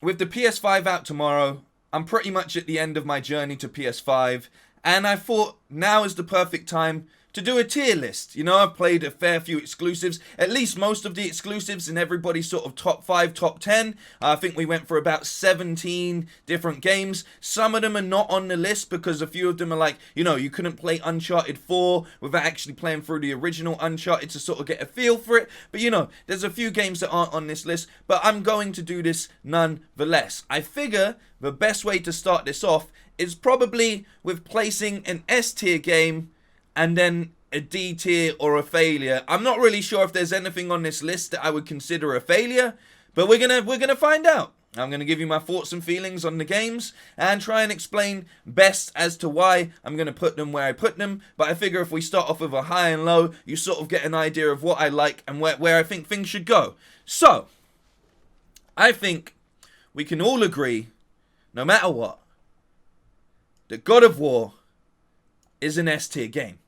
with the PS5 out tomorrow, I'm pretty much at the end of my journey to PS5, and I thought now is the perfect time to do a tier list. You know, I've played a fair few exclusives, at least most of the exclusives in everybody's sort of top 5, top 10. I think we went for about 17 different games. Some of them are not on the list because a few of them are like, you know, you couldn't play Uncharted 4 without actually playing through the original Uncharted to sort of get a feel for it. But you know, there's a few games that aren't on this list, but I'm going to do this nonetheless. I figure the best way to start this off is probably with placing an S tier game and then a D tier or a failure. I'm not really sure if there's anything on this list that I would consider a failure, but we're gonna find out. I'm gonna give you my thoughts and feelings on the games and try and explain best as to why I'm gonna put them where I put them. But I figure if we start off with a high and low, you sort of get an idea of what I like and where I think things should go. So, I think we can all agree, no matter what, that God of War is an S tier game.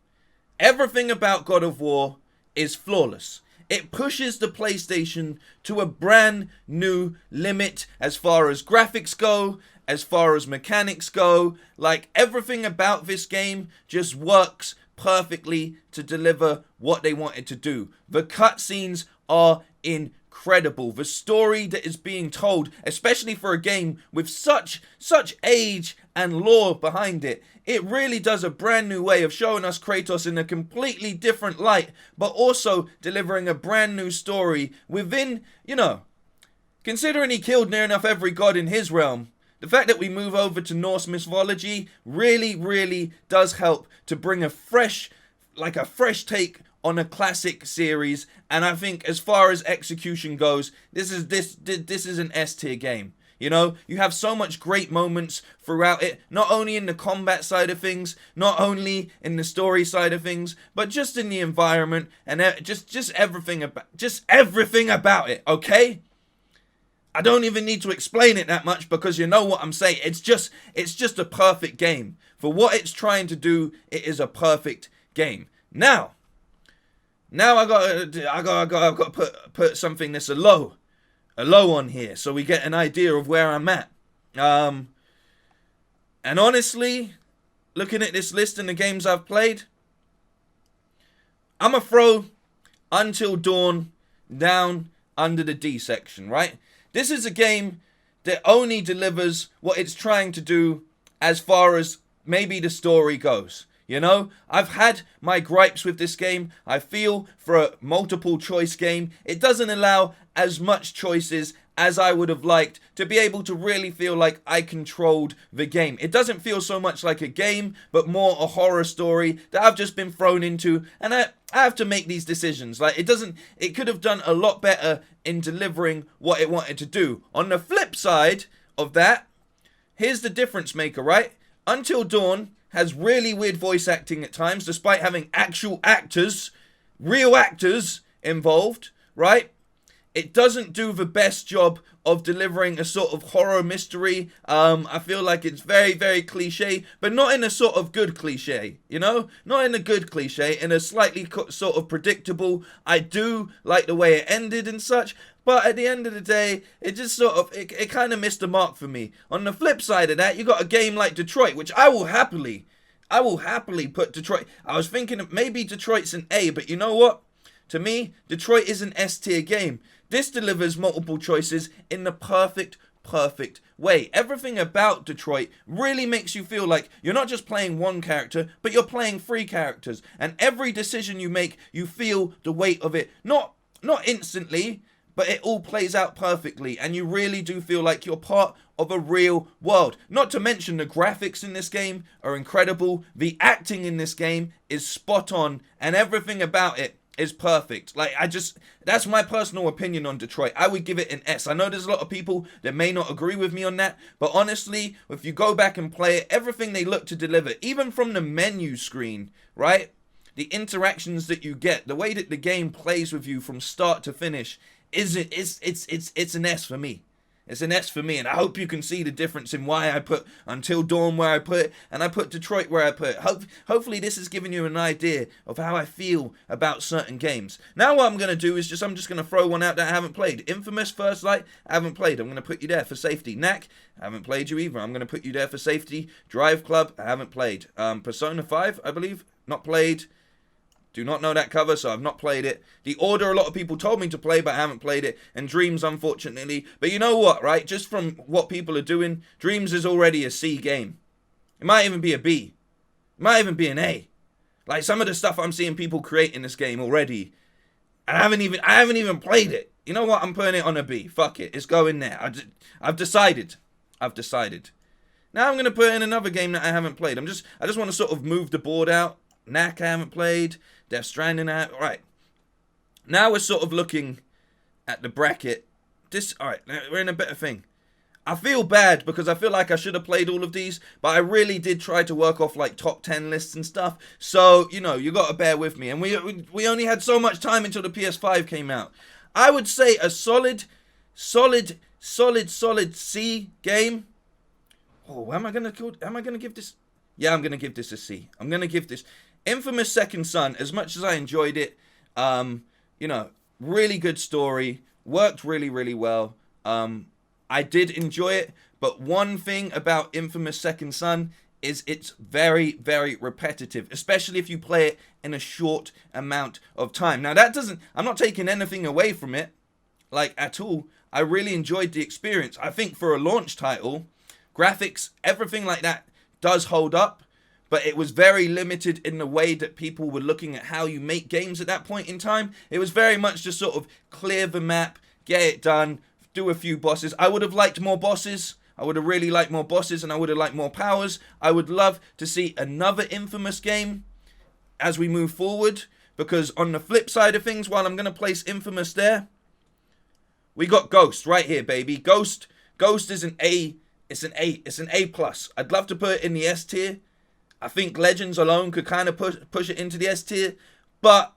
Everything about God of War is flawless. It pushes the PlayStation to a brand new limit as far as graphics go, as far as mechanics go. Like, everything about this game just works perfectly to deliver what they wanted to do. The cutscenes are incredible. The story that is being told, especially for a game with such age and lore behind it, it really does a brand new way of showing us Kratos in a completely different light, but also delivering a brand new story within, you know, considering he killed near enough every god in his realm. The fact that we move over to Norse mythology really does help to bring a fresh take on a classic series. And I think as far as execution goes, this is an S tier game. You know, you have so much great moments throughout it, not only in the combat side of things, not only in the story side of things, but just in the environment and just everything about it, okay? I don't even need to explain it that much because you know what I'm saying. It's just a perfect game. For what it's trying to do, it is a perfect game. Now I've got to put something that's a low on here so we get an idea of where I'm at. And honestly, looking at this list and the games I've played, I'm going to throw Until Dawn down under the D section, right? This is a game that only delivers what it's trying to do as far as maybe the story goes. You know, I've had my gripes with this game. I feel for a multiple choice game, it doesn't allow as much choices as I would have liked to be able to really feel like I controlled the game. It doesn't feel so much like a game, but more a horror story that I've just been thrown into, and I have to make these decisions. Like, it could have done a lot better in delivering what it wanted to do. On the flip side of that, here's the difference maker, right? Until Dawn has really weird voice acting at times, despite having actual actors, real actors involved, right? It doesn't do the best job of delivering a sort of horror mystery. I feel like it's very cliche, but not in a sort of good cliche, you know? Not in a good cliche, in a slightly sort of predictable, I do like the way it ended and such, but at the end of the day, it just sort of, it kind of missed the mark for me. On the flip side of that, you got a game like Detroit, which I will happily put Detroit. I was thinking of maybe Detroit's an A, but you know what? To me, Detroit is an S tier game. This delivers multiple choices in the perfect way. Everything about Detroit really makes you feel like you're not just playing one character, but you're playing 3 characters. And every decision you make, you feel the weight of it. Not instantly, but it all plays out perfectly, and you really do feel like you're part of a real world. Not to mention the graphics in this game are incredible, the acting in this game is spot on, and everything about it is perfect. Like, that's my personal opinion on Detroit. I would give it an S. I know there's a lot of people that may not agree with me on that, but honestly, if you go back and play it, everything they look to deliver, even from the menu screen, right? The interactions that you get, the way that the game plays with you from start to finish, it's an S for me. It's an S for me, and I hope you can see the difference in why I put Until Dawn where I put it, and I put Detroit where I put it. Hopefully this has given you an idea of how I feel about certain games. Now what I'm going to do is I'm just going to throw one out that I haven't played. Infamous First Light, I haven't played. I'm going to put you there for safety. Knack, I haven't played you either. I'm going to put you there for safety. Drive Club, I haven't played. Persona 5, I believe, not played. Do not know that cover, so I've not played it. The Order, a lot of people told me to play, but I haven't played it. And Dreams, unfortunately. But you know what, right? Just from what people are doing, Dreams is already a C game. It might even be a B. It might even be an A. Like some of the stuff I'm seeing people create in this game already, and I haven't even played it. You know what? I'm putting it on a B. Fuck it. It's going there. I've decided. Now I'm going to put in another game that I haven't played. I just want to sort of move the board out. Knack, I haven't played. Death Stranding, right. Now we're sort of looking at the bracket. Alright, we're in a better thing. I feel bad because I feel like I should have played all of these, but I really did try to work off like top 10 lists and stuff. So, you know, you got to bear with me. And we only had so much time until the PS5 came out. I would say a solid C game. Oh, am I going to give this? Yeah, I'm going to give this a C. I'm going to give this Infamous Second Son, as much as I enjoyed it, you know, really good story, worked really, really well. I did enjoy it, but one thing about Infamous Second Son is it's very, very repetitive, especially if you play it in a short amount of time. Now, I'm not taking anything away from it, like, at all. I really enjoyed the experience. I think for a launch title, graphics, everything like that does hold up. But it was very limited in the way that people were looking at how you make games at that point in time. It was very much just sort of clear the map, get it done, do a few bosses. I would have liked more bosses. I would have really liked more bosses, and I would have liked more powers. I would love to see another Infamous game as we move forward. Because on the flip side of things, while I'm going to place Infamous there, we got Ghost right here, baby. Ghost is an A. It's an A+. I'd love to put it in the S tier. I think Legends alone could kind of push it into the S tier, but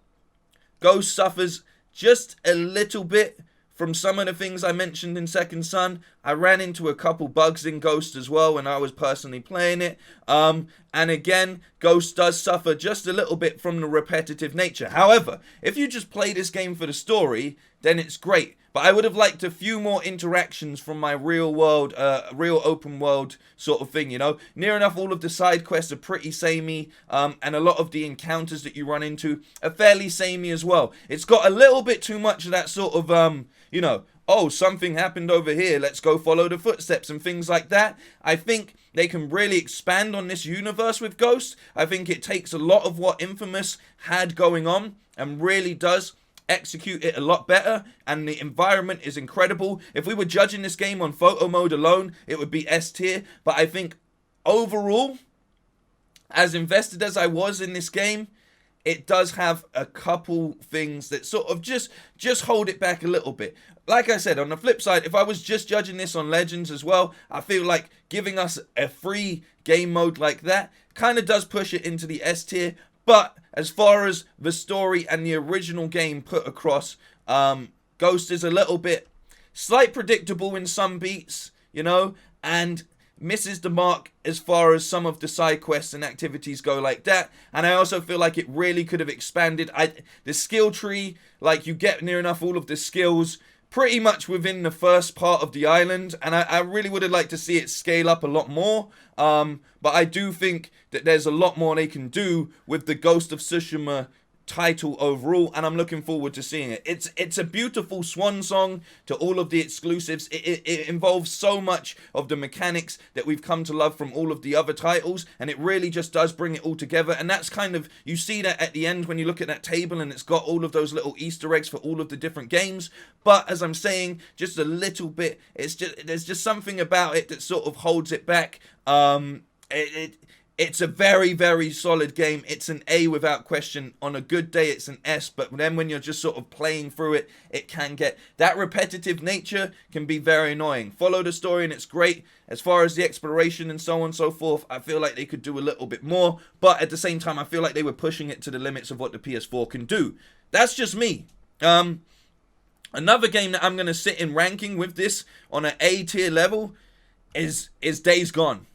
Ghost suffers just a little bit from some of the things I mentioned in Second Son. I ran into a couple bugs in Ghost as well when I was personally playing it. And again, Ghost does suffer just a little bit from the repetitive nature. However, if you just play this game for the story, then it's great. But I would have liked a few more interactions from my real world, real open world sort of thing, you know. Near enough, all of the side quests are pretty samey, and a lot of the encounters that you run into are fairly samey as well. It's got a little bit too much of that sort of, you know, oh, something happened over here, let's go follow the footsteps and things like that. I think they can really expand on this universe with Ghost. I think it takes a lot of what Infamous had going on and really does execute it a lot better, and the environment is incredible. If we were judging this game on photo mode alone, it would be S tier, but I think overall, as invested as I was in this game, it does have a couple things that sort of just hold it back a little bit. Like I said, on the flip side, if I was just judging this on Legends as well, I feel like giving us a free game mode like that kind of does push it into the S tier. But as far as the story and the original game put across, Ghost is a little bit slight predictable in some beats, you know, and misses the mark as far as some of the side quests and activities go like that. And I also feel like it really could have expanded. The skill tree, like you get near enough all of the skills pretty much within the first part of the island, and I really would have liked to see it scale up a lot more, but I do think that there's a lot more they can do with the Ghost of Tsushima title overall, and I'm looking forward to seeing it. It's a beautiful swan song to all of the exclusives. It involves so much of the mechanics that we've come to love from all of the other titles, and it really just does bring it all together. And that's kind of, you see that at the end when you look at that table, and it's got all of those little Easter eggs for all of the different games. But as I'm saying, just a little bit, there's just something about it that sort of holds it back. It's a very, very solid game. It's an A without question. On a good day, it's an S. But then when you're just sort of playing through it, it can get... That repetitive nature can be very annoying. Follow the story and it's great. As far as the exploration and so on and so forth, I feel like they could do a little bit more. But at the same time, I feel like they were pushing it to the limits of what the PS4 can do. That's just me. Another game that I'm going to sit in ranking with this on an A tier level is Days Gone.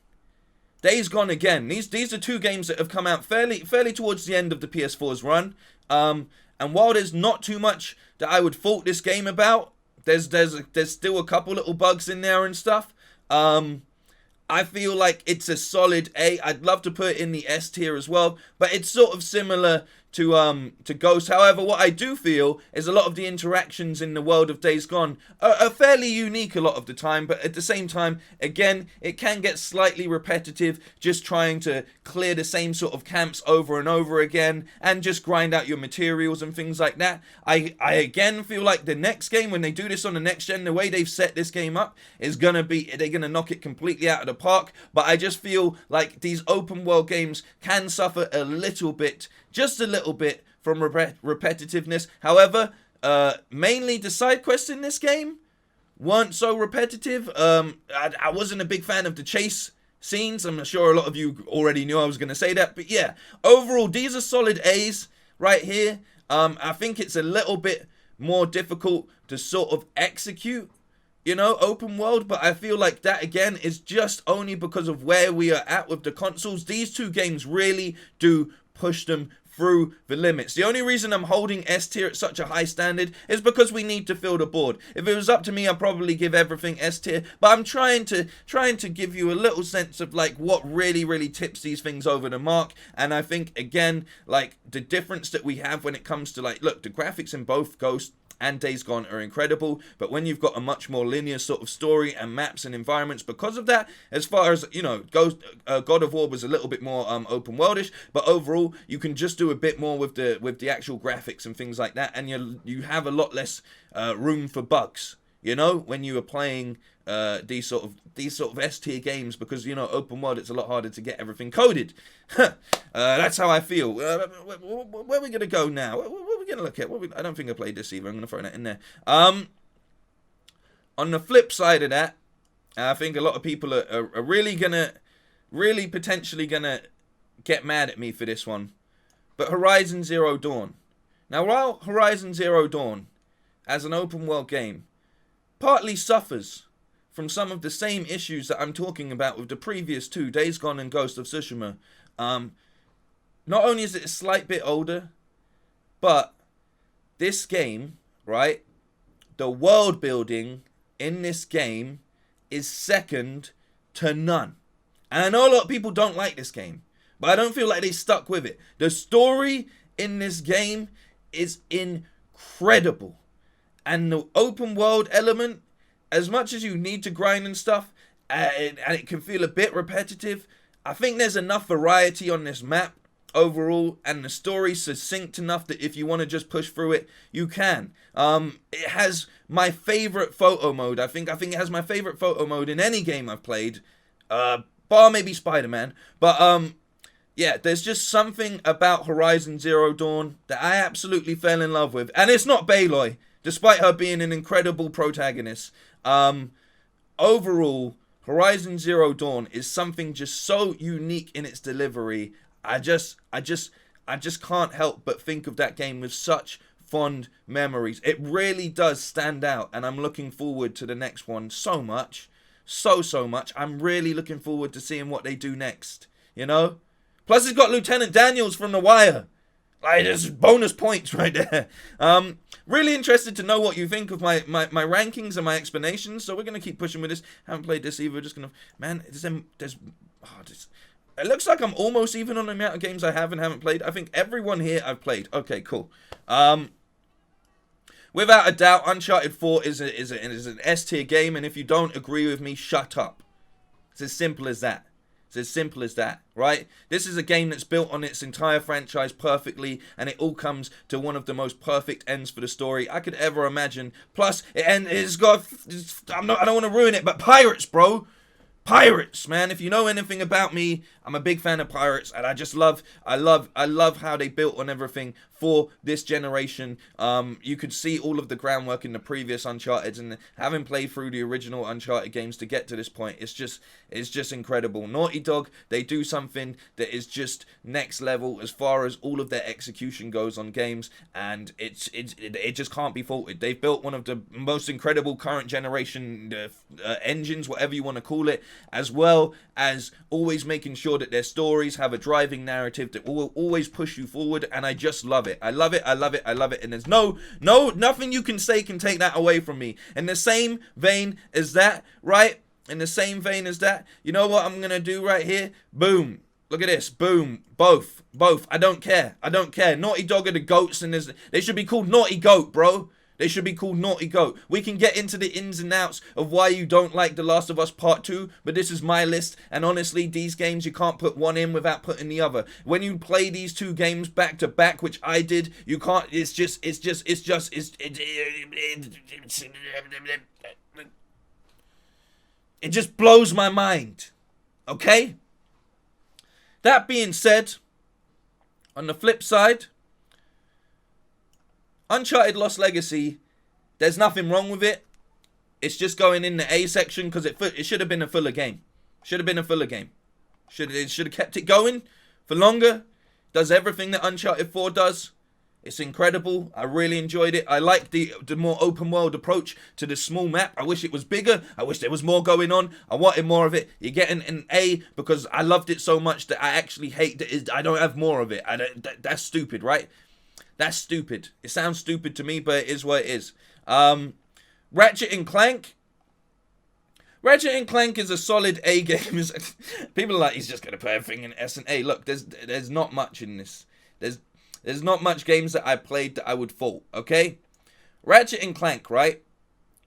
Days Gone again. These are two games that have come out fairly towards the end of the PS4's run. And while there's not too much that I would fault this game about, there's still a couple little bugs in there and stuff. I feel like it's a solid A. I'd love to put it in the S tier as well, but it's sort of similar to Ghost. However, what I do feel is a lot of the interactions in the world of Days Gone are fairly unique a lot of the time, but at the same time, again, it can get slightly repetitive, just trying to clear the same sort of camps over and over again, and just grind out your materials and things like that. I again feel like the next game, when they do this on the next gen, the way they've set this game up is gonna be, they're gonna knock it completely out of the park, but I just feel like these open world games can suffer a little bit, just a little bit, from repetitiveness. However, mainly the side quests in this game weren't so repetitive. I wasn't a big fan of the chase scenes. I'm sure a lot of you already knew I was going to say that, but yeah, overall, these are solid A's right here. I think it's a little bit more difficult to sort of execute, you know, open world, but I feel like that again is just only because of where we are at with the consoles. These two games really do push them through the limits. The only reason I'm holding S tier at such a high standard is because we need to fill the board. If it was up to me, I'd probably give everything S tier, but I'm trying to give you a little sense of like what really tips these things over the mark. And I think again, like the difference that we have when it comes to like, look, the graphics in both Ghost and Days Gone are incredible, but when you've got a much more linear sort of story and maps and environments because of that, as far as, you know, God of War was a little bit more open worldish, but overall you can just do a bit more with the actual graphics and things like that, and you have a lot less room for bugs, you know, when you are playing these sort of S tier games, because, you know, open world, it's a lot harder to get everything coded. That's how I feel. Where are we gonna go now? What are we gonna look at? I don't think I played this either. I'm gonna throw that in there. On the flip side of that, I think a lot of people are really potentially gonna get mad at me for this one. But Horizon Zero Dawn. Now, while Horizon Zero Dawn, as an open world game, partly suffers from some of the same issues that I'm talking about with the previous two, Days Gone and Ghost of Tsushima. Not only is it a slight bit older, but this game, right, the world building in this game is second to none. And I know a lot of people don't like this game, but I don't feel like they stuck with it. The story in this game is incredible. And the open world element, as much as you need to grind and stuff, and it can feel a bit repetitive, I think there's enough variety on this map overall, and the story's succinct enough that if you want to just push through it, you can. It has my favorite photo mode. I think it has my favorite photo mode in any game I've played, bar maybe Spider-Man. But yeah, there's just something about Horizon Zero Dawn that I absolutely fell in love with, and it's not Aloy, despite her being an incredible protagonist. Overall, Horizon Zero Dawn is something just so unique in its delivery. I just can't help but think of that game with such fond memories. It really does stand out, and I'm looking forward to the next one so much. So much. I'm really looking forward to seeing what they do next, you know? Plus, it's got Lieutenant Daniels from The Wire. Like, there's bonus points right there. Really interested to know what you think of my rankings and my explanations. So we're going to keep pushing with this. Haven't played this either. Just going to... Man, it looks like I'm almost even on the amount of games I have and haven't played. I think everyone here I've played. Okay, cool. Without a doubt, Uncharted 4 is an S tier game. And if you don't agree with me, shut up. It's as simple as that. It's as simple as that, right? This is a game that's built on its entire franchise perfectly, and it all comes to one of the most perfect ends for the story I could ever imagine. Plus, it's got... I don't want to ruin it, but pirates, bro. Pirates, man. If you know anything about me, I'm a big fan of Pirates, and I love how they built on everything for this generation. You could see all of the groundwork in the previous Uncharted, and having played through the original Uncharted games to get to this point, it's just incredible. Naughty Dog, they do something that is just next level as far as all of their execution goes on games, and it just can't be faulted. They've built one of the most incredible current generation engines, whatever you want to call it, as well as always making sure that their stories have a driving narrative that will always push you forward, and I just love it. I love it, and there's nothing you can say can take that away from me. In the same vein as that, right? In the same vein as that, you know what I'm gonna do right here? Boom. Look at this. Boom. Both. I don't care. Naughty Dog are the goats, and they should be called Naughty Goat, bro. They should be called Naughty Goat. We can get into the ins and outs of why you don't like The Last of Us Part 2, but this is my list, and honestly, these games, you can't put one in without putting the other. When you play these two games back to back, which I did, you can't, it just blows my mind. Okay? That being said, on the flip side, Uncharted Lost Legacy, there's nothing wrong with it. It's just going in the A section because it should have been a fuller game. It should have kept it going for longer. Does everything that Uncharted 4 does. It's incredible. I really enjoyed it. I like the more open world approach to the small map. I wish it was bigger. I wish there was more going on. I wanted more of it. You're getting an A because I loved it so much that I actually hate that I don't have more of it. That's stupid, right? That's stupid. It sounds stupid to me, but it is what it is. Ratchet and Clank. Ratchet and Clank is a solid A game. People are like, he's just going to put everything in S and A. Look, there's not much in this. There's not much games that I played that I would fault, okay? Ratchet and Clank, right?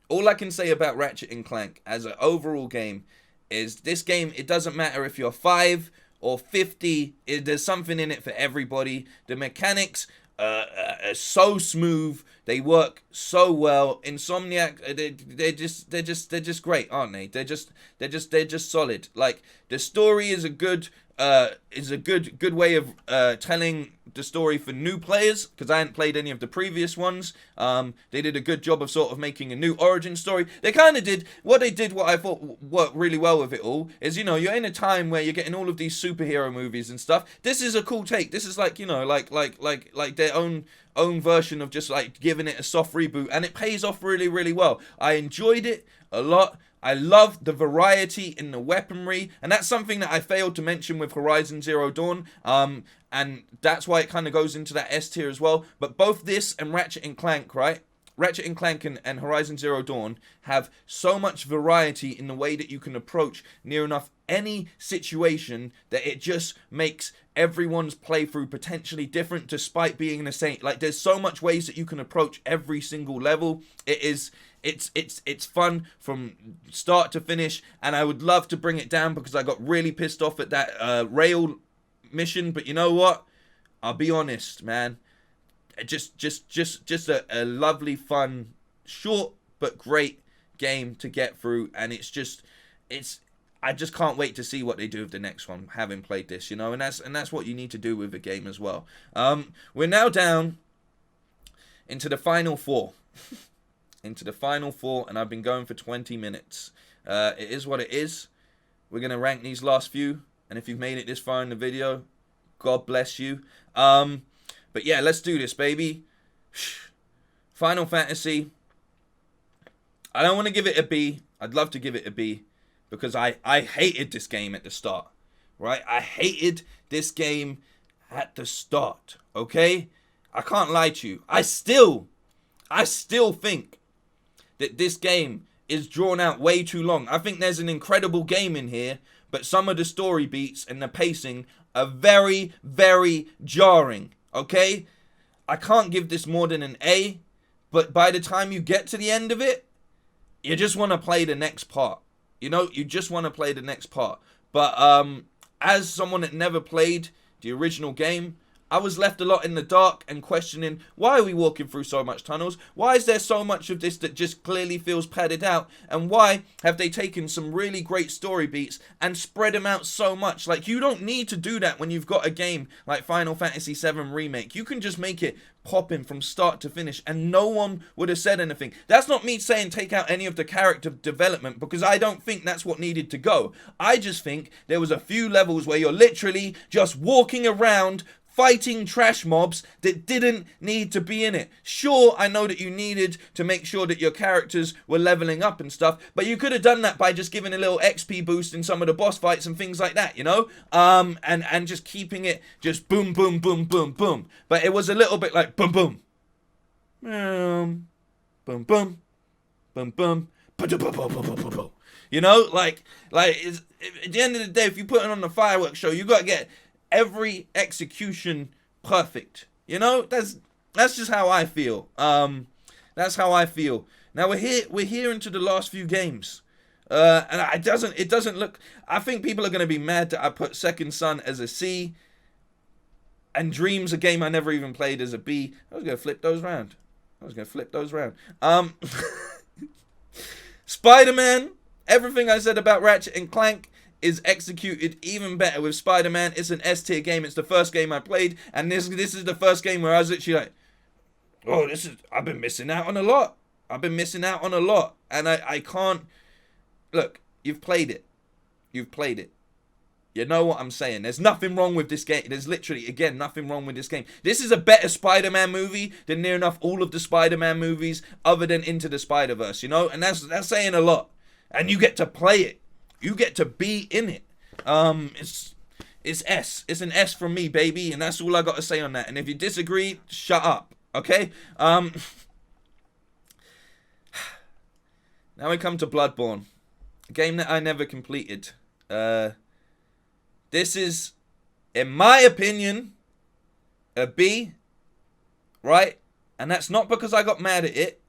All I can say about Ratchet and Clank as an overall game is this game, it doesn't matter if you're 5 or 50. There's something in it for everybody. The mechanics are so smooth. They work so well. Insomniac, they're just great, aren't they? They're just solid. Like, the story is a good way of telling the story for new players, because I hadn't played any of the previous ones. They did a good job of sort of making a new origin story. They kind of did what I thought worked really well with it all is, you know, you're in a time where you're getting all of these superhero movies and stuff. This is a cool take. This is like, you know, like their own version of just like giving it a soft reboot, and it pays off really, really well. I enjoyed it a lot. I love the variety in the weaponry, and that's something that I failed to mention with Horizon Zero Dawn, and that's why it kind of goes into that S tier as well. But both this and Ratchet and Clank, right? Ratchet and Clank and Horizon Zero Dawn have so much variety in the way that you can approach near enough any situation that it just makes everyone's playthrough potentially different despite being the same. Like, there's so much ways that you can approach every single level. It's fun from start to finish, and I would love to bring it down because I got really pissed off at that rail mission. But you know what? I'll be honest, man. Just a lovely, fun, short but great game to get through, and I just can't wait to see what they do with the next one, having played this, you know, and that's what you need to do with a game as well. We're now down into the final four. And I've been going for 20 minutes. It is what it is. We're going to rank these last few, and if you've made it this far in the video, God bless you. But yeah, let's do this, baby. Final Fantasy. I don't want to give it a B. I'd love to give it a B, because I hated this game at the start, right? I hated this game at the start, okay? I can't lie to you. I still think that this game is drawn out way too long. I think there's an incredible game in here, but some of the story beats and the pacing are very, very jarring, okay? I can't give this more than an A, but by the time you get to the end of it, you just want to play the next part. You know, you just want to play the next part. But as someone that never played the original game, I was left a lot in the dark and questioning, why are we walking through so much tunnels? Why is there so much of this that just clearly feels padded out? And why have they taken some really great story beats and spread them out so much? Like, you don't need to do that when you've got a game like Final Fantasy VII Remake. You can just make it popping from start to finish and no one would have said anything. That's not me saying take out any of the character development, because I don't think that's what needed to go. I just think there was a few levels where you're literally just walking around fighting trash mobs that didn't need to be in it. Sure, I know that you needed to make sure that your characters were leveling up and stuff, but you could have done that by just giving a little XP boost in some of the boss fights and things like that, you know? And just keeping it just boom, boom, boom, boom, boom. But it was a little bit like boom, boom. Boom, boom, boom, boom, boom, boom. You know, like it's, at the end of the day, if you put it on a fireworks show, you gotta get every execution perfect. You know, that's just how I feel. That's how I feel. Now we're here into the last few games, and it doesn't look. I think people are gonna be mad that I put Second Son as a C, and Dreams, a game I never even played, as a B. I was gonna flip those round. Spider-Man. Everything I said about Ratchet and Clank is executed even better with Spider-Man. It's an S tier game. It's the first game I played, and this is the first game where I was literally like, oh, I've been missing out on a lot. And I can't, look, you've played it. You know what I'm saying. There's nothing wrong with this game. There's literally, again, nothing wrong with this game. This is a better Spider-Man movie than near enough all of the Spider-Man movies other than Into the Spider-Verse, you know? And that's saying a lot. And you get to play it. You get to be in it. It's S. It's an S from me, baby. And that's all I got to say on that. And if you disagree, shut up. Okay? Now we come to Bloodborne. A game that I never completed. This is, in my opinion, a B. Right? And that's not because I got mad at it.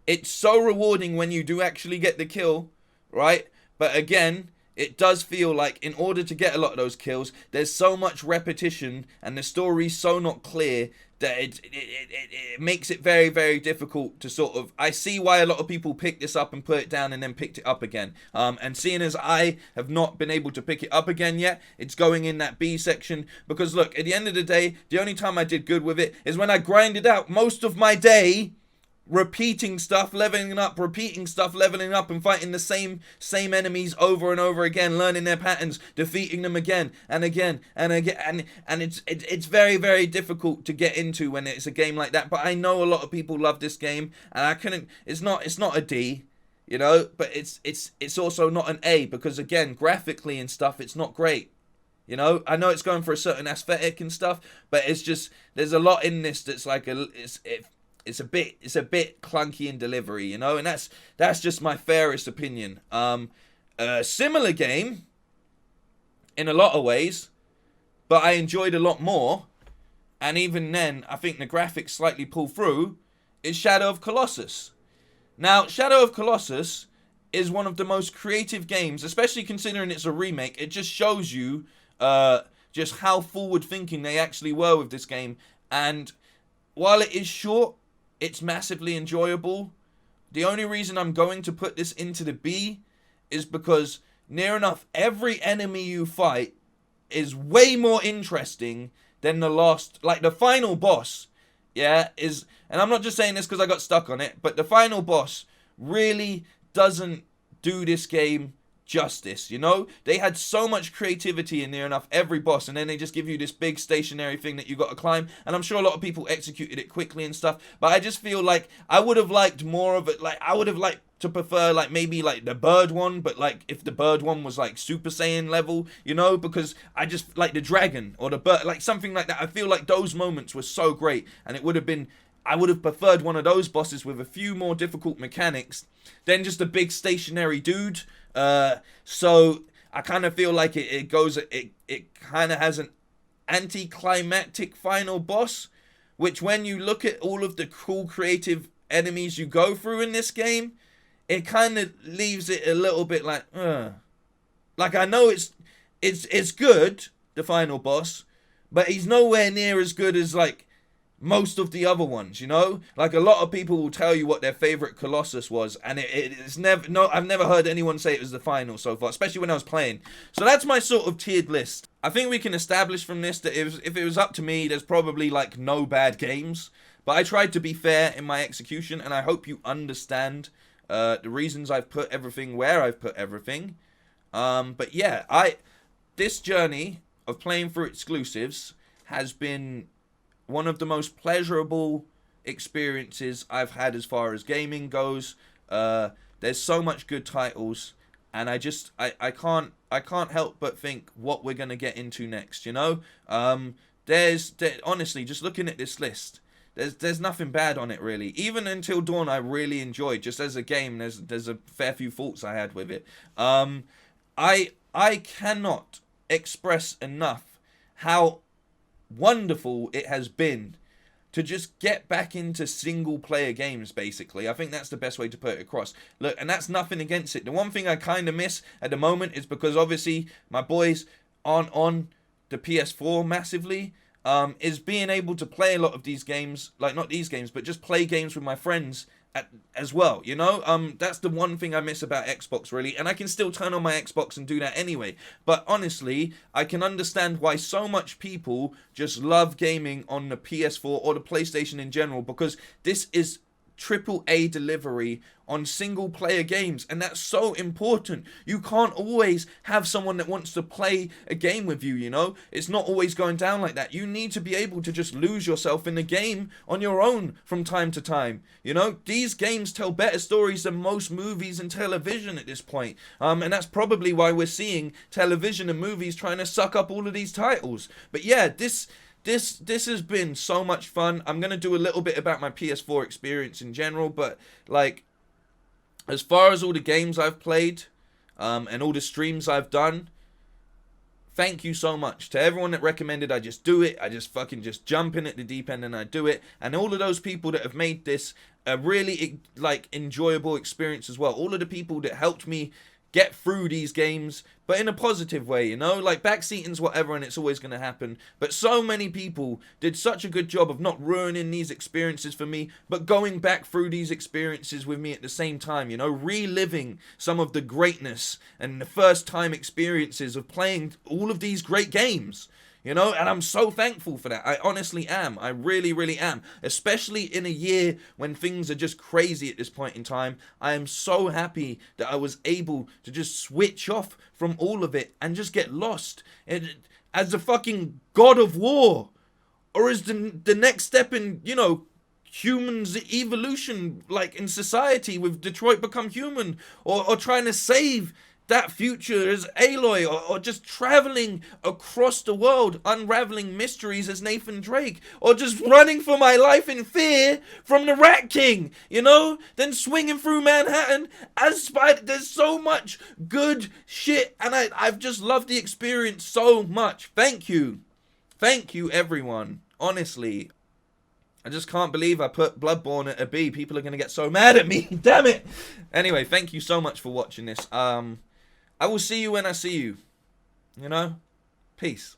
It's so rewarding when you do actually get the kill. Right? But again, it does feel like in order to get a lot of those kills, there's so much repetition and the story's so not clear that it makes it very, very difficult to sort of... I see why a lot of people pick this up and put it down and then picked it up again. And seeing as I have not been able to pick it up again yet, it's going in that B section. Because look, at the end of the day, the only time I did good with it is when I grinded out most of my day repeating stuff, leveling up, and fighting the same enemies over and over again, learning their patterns, defeating them again and again and again, and it's very, very difficult to get into when it's a game like that. But I know a lot of people love this game, and I couldn't. It's not a D, you know, but it's also not an A, because again, graphically and stuff, it's not great. You know, I know it's going for a certain aesthetic and stuff, but it's just, there's a lot in this that's like it's a bit clunky in delivery, you know, and that's just my fairest opinion. A similar game in a lot of ways, but I enjoyed a lot more, and even then I think the graphics slightly pull through, is Shadow of Colossus. Now, Shadow of Colossus is one of the most creative games, especially considering it's a remake. It just shows you just how forward thinking they actually were with this game. And while it is short, it's massively enjoyable. The only reason I'm going to put this into the B is because near enough every enemy you fight is way more interesting than the last, like the final boss, yeah, is, and I'm not just saying this because I got stuck on it, but the final boss really doesn't do this game justice, you know? They had so much creativity in near enough every boss, and then they just give you this big stationary thing that you got to climb, and I'm sure a lot of people executed it quickly and stuff, but I just feel like I would have liked more of it. Like, I would have liked to prefer, like, maybe like the bird one, but like if the bird one was like Super Saiyan level, you know, because I just like the dragon or the bird, like something like that. I feel like those moments were so great, and it would have been, I would have preferred one of those bosses with a few more difficult mechanics than just a big stationary dude. So I kind of feel like it kind of has an anticlimactic final boss, which when you look at all of the cool creative enemies you go through in this game, it kind of leaves it a little bit like, like I know it's good, the final boss, but he's nowhere near as good as like most of the other ones, you know? Like a lot of people will tell you what their favorite Colossus was, and it's never, no, I've never heard anyone say it was the final so far, especially when I was playing. So that's my sort of tiered list. I think we can establish from this that if it was up to me, there's probably like no bad games, but I tried to be fair in my execution, and I hope you understand the reasons I've put everything where I've put everything. But yeah, this journey of playing through exclusives has been one of the most pleasurable experiences I've had as far as gaming goes. There's so much good titles, and I can't help but think what we're gonna get into next. You know, honestly, just looking at this list, there's nothing bad on it really. Even Until Dawn, I really enjoyed. Just as a game, there's a fair few faults I had with it. I cannot express enough how wonderful it has been to just get back into single player games, basically. I think that's the best way to put it across. Look, and that's nothing against it. The one thing I kind of miss at the moment is because obviously my boys aren't on the PS4 massively, is being able to play a lot of these games, like not these games, but just play games with my friends as well, you know. That's the one thing I miss about Xbox really, and I can still turn on my Xbox and do that anyway. But honestly, I can understand why so much people just love gaming on the PS4 or the PlayStation in general, because this is AAA delivery on single player games, and that's so important. You can't always have someone that wants to play a game with you, you know. It's not always going down like that. You need to be able to just lose yourself in the game on your own from time to time, you know. These games tell better stories than most movies and television at this point, and that's probably why we're seeing television and movies trying to suck up all of these titles. But yeah, this has been so much fun. I'm going to do a little bit about my PS4 experience in general, but like, as far as all the games I've played, and all the streams I've done, thank you so much to everyone that recommended I just do it. I just fucking just jump in at the deep end and I do it. And all of those people that have made this a really like enjoyable experience as well. All of the people that helped me get through these games, but in a positive way, you know, like backseating's whatever and it's always going to happen, but so many people did such a good job of not ruining these experiences for me, but going back through these experiences with me at the same time, you know, reliving some of the greatness and the first time experiences of playing all of these great games. You know, and I'm so thankful for that. I honestly am. I really, really am. Especially in a year when things are just crazy at this point in time. I am so happy that I was able to just switch off from all of it and just get lost as the fucking god of war. Or as the next step in, you know, humans' evolution, like in society with Detroit Become Human. Or trying to save that future as Aloy, or just traveling across the world, unraveling mysteries as Nathan Drake, or just running for my life in fear from the Rat King, you know, then swinging through Manhattan as Spider. There's so much good shit, and I've just loved the experience so much. Thank you everyone, honestly. I just can't believe I put Bloodborne at a B. People are going to get so mad at me. Damn it. Anyway, thank you so much for watching this. I will see you when I see you. You know? Peace.